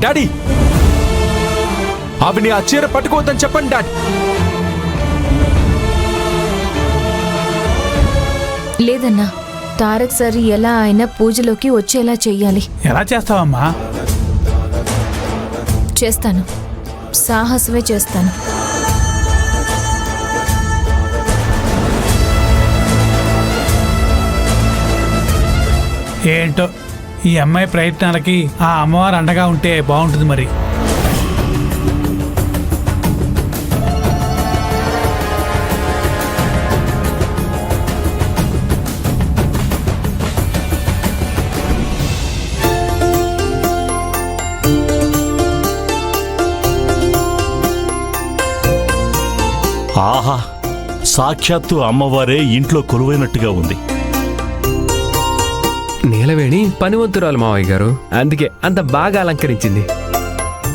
Daddy, ఆవిని ఆ చీర పట్టుకోవద్దని చెప్పండి డాడీ. లేదన్నా, తారక్ సార్ ఎలా అయినా పూజలోకి వచ్చేలా చెయ్యాలి. ఎలా చేస్తావమ్మా? చేస్తాను, సాహసమే చేస్తాను. ఏంటో ఈ అమ్మాయి ప్రయత్నాలకి ఆ అమ్మవారు అండగా ఉంటే బాగుంటుంది మరి. ఆహా, సాక్షాత్తు అమ్మవారే ఇంట్లో కొలువైనట్టుగా ఉంది. నీలవేణి పనివంతురాలు మావయ్య గారు, అందుకే అంత బాగా అలంకరించింది.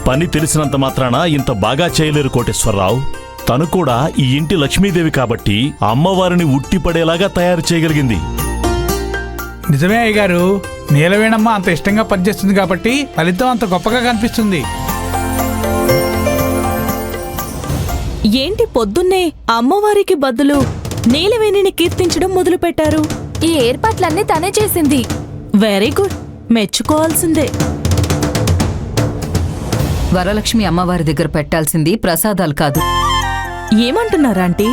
పని తెలిసినంత మాత్రాన ఇంత బాగా చేయలేరు కోటేశ్వరరావు. తను కూడా ఈ ఇంటి లక్ష్మీదేవి కాబట్టి అమ్మవారిని ఉట్టిపడేలాగా తయారు చేయగలిగింది. నిజమే అయ్యగారు, నీలవేణమ్మ అంత ఇష్టంగా పనిచేస్తుంది కాబట్టి ఫలితం అంత గొప్పగా కనిపిస్తుంది. ఏంటి పొద్దున్నే అమ్మవారికి బదులు నీలవేణిని కీర్తించడం మొదలుపెట్టారు? ఈ ఏర్పాట్లన్నీ తనే చేసింది. Very good, మెచ్చుకోవాల్సిందే. వరలక్ష్మి అమ్మవారి దగ్గర పెట్టాల్సింది ప్రసాదాలు కాదు. ఏమంటున్నారా ఆంటీ?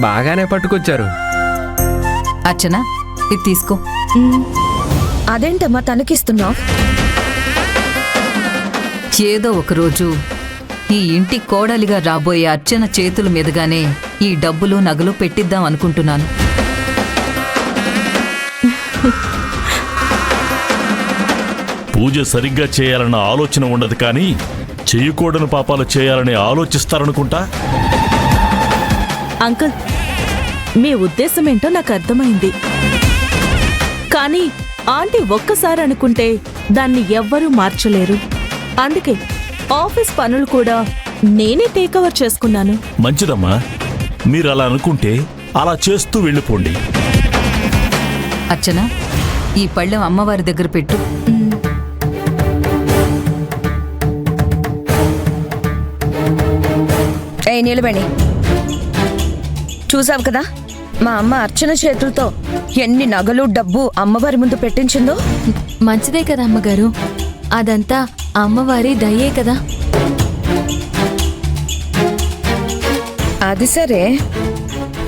బాగానే పట్టుకొచ్చారు. అర్చన, ఇది తీసుకో. అదేంటమ్మా తనకిస్తున్నావు? ఏదో ఒకరోజు ఈ ఇంటి కోడలిగా రాబోయే అర్చన చేతుల మీదుగానే ఈ డబ్బులు నగలు పెట్టిద్దాం అనుకుంటున్నాను. పూజ సరిగ్గా చేయాలన్న ఆలోచన ఉండదు కానీ చేయకూడని పాపాలు చేయాలని ఆలోచిస్తారనుకుంటా. అంకుల్, మీ ఉద్దేశమేంటో నాకు అర్థమైంది. కానీ ఆంటీ ఒక్కసారి అనుకుంటే దాన్ని ఎవ్వరూ మార్చలేరు. అందుకే ఆఫీస్ పనులు కూడా నేనే టేకవర్ చేసుకున్నాను. మంచిదమ్మా, మీరు అలా అనుకుంటే అలా చేస్తూ వెళ్ళిపోండి. అర్చన, ఈ పళ్ళెం అమ్మవారి దగ్గర పెట్టు. ఏ నిలబడి చూసావు కదా, మా అమ్మ అర్చన చేతులతో ఎన్ని నగలు డబ్బు అమ్మవారి ముందు పెట్టించిందో. మంచిదే కదా అమ్మగారు, అదంతా అమ్మవారి దయ్యే కదా. అది సరే,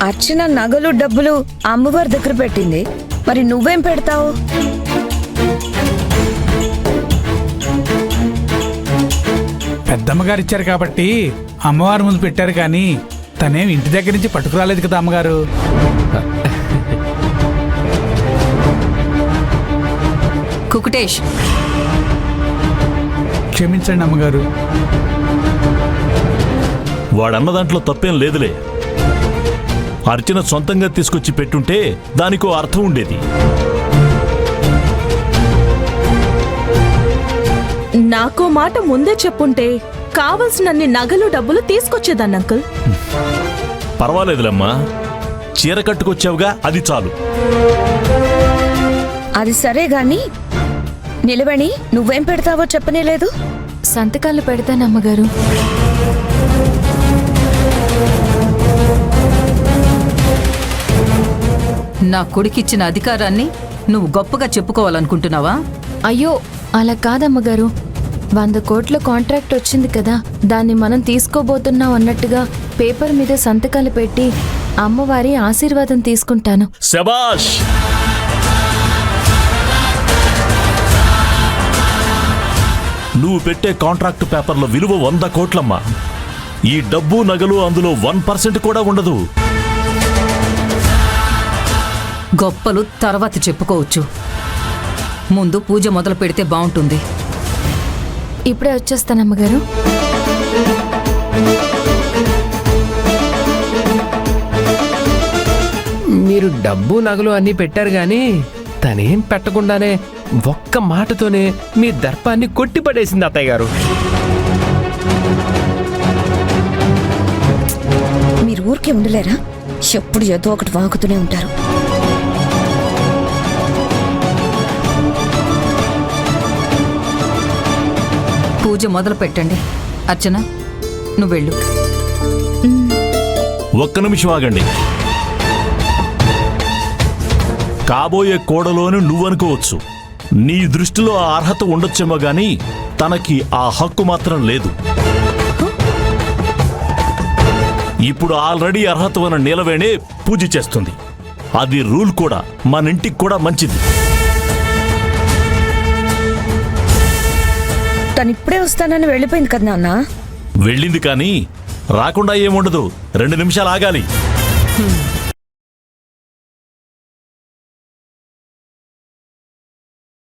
అర్చన నగలు డబ్బులు అమ్మవారి దగ్గర పెట్టింది, మరి నువ్వేం పెడతావు? పెద్దమ్మగారు ఇచ్చారు కాబట్టి అమ్మవారి ముందు పెట్టారు కానీ తనేం ఇంటి దగ్గర నుంచి పట్టుకురాలేదు కదా అమ్మగారు. కుకుటేష్, క్షమించండి అమ్మగారు. వాడన్న దాంట్లో తప్పేం లేదులే. అర్చన సొంతంగా తీసుకొచ్చి పెట్టుంటే దానికో అర్థం ఉండేది. నాకో మాట ముందే చెప్పుంటే కావలసినన్ని నగలు డబ్బులు తీసుకొచ్చేదాన్ని అంకుల్. పర్వాలేదులేమ్మా, చీర కట్టుకొచ్చావుగా, అది చాలు. అది సరే గాని నిలబడి నువ్వేం పెడతావో చెప్పనేలేదు. సంతకాలు పెడతాను అమ్మగారు. నా కొడుకిచ్చిన అధికారాన్ని నువ్వు గొప్పగా చెప్పుకోవాలనుకుంటున్నావా? అయ్యో, అలా కాదమ్మగారు. 100 కోట్ల కాంట్రాక్ట్ వచ్చింది కదా, దాన్ని మనం తీసుకోబోతున్నాం అన్నట్టుగా పేపర్ మీద సంతకాలు పెట్టి అమ్మవారి ఆశీర్వాదం తీసుకుంటాను. శబాష్! నువ్వు పెట్టే కాంట్రాక్టు పేపర్ల విలువ 100 కోట్లమ్మా. ఈ డబ్బు నగలు అందులో 1% కూడా ఉండదు. గొప్పలు తర్వాత చెప్పుకోవచ్చు, ముందు పూజ మొదలు పెడితే బాగుంటుంది. ఇప్పుడే వచ్చేస్తానమ్మగారు. మీరు డబ్బు నగలు అన్నీ పెట్టారు గాని తనేం పెట్టకుండానే ఒక్క మాటతోనే మీ దర్పాన్ని కొట్టిపడేసింది అత్తయ్య గారు. ఊరికే ఉండలేరా? ఎప్పుడు ఏదో ఒకటి వాగుతూనే ఉంటారు. పూజ మొదలు పెట్టండి. అర్చన, నువ్వు వెళ్ళు. ఒక్క నిమిషం ఆగండి. కాబోయే కోడలోని నువ్వనుకోవచ్చు. నీ దృష్టిలో ఆ అర్హత ఉండొచ్చేమో గాని తనకి ఆ హక్కు మాత్రం లేదు. ఇప్పుడు ఆల్రెడీ అర్హత ఉన్న నీలవేణే పూజ చేస్తుంది. అది రూల్ కూడా, మన ఇంటికి కూడా మంచిది. తను ఇప్పుడే వస్తానని వెళ్ళిపోయింది కదా నాన్న. వెళ్ళింది కానీ రాకుండా ఏముండదు. 2 నిమిషాలు ఆగాలి.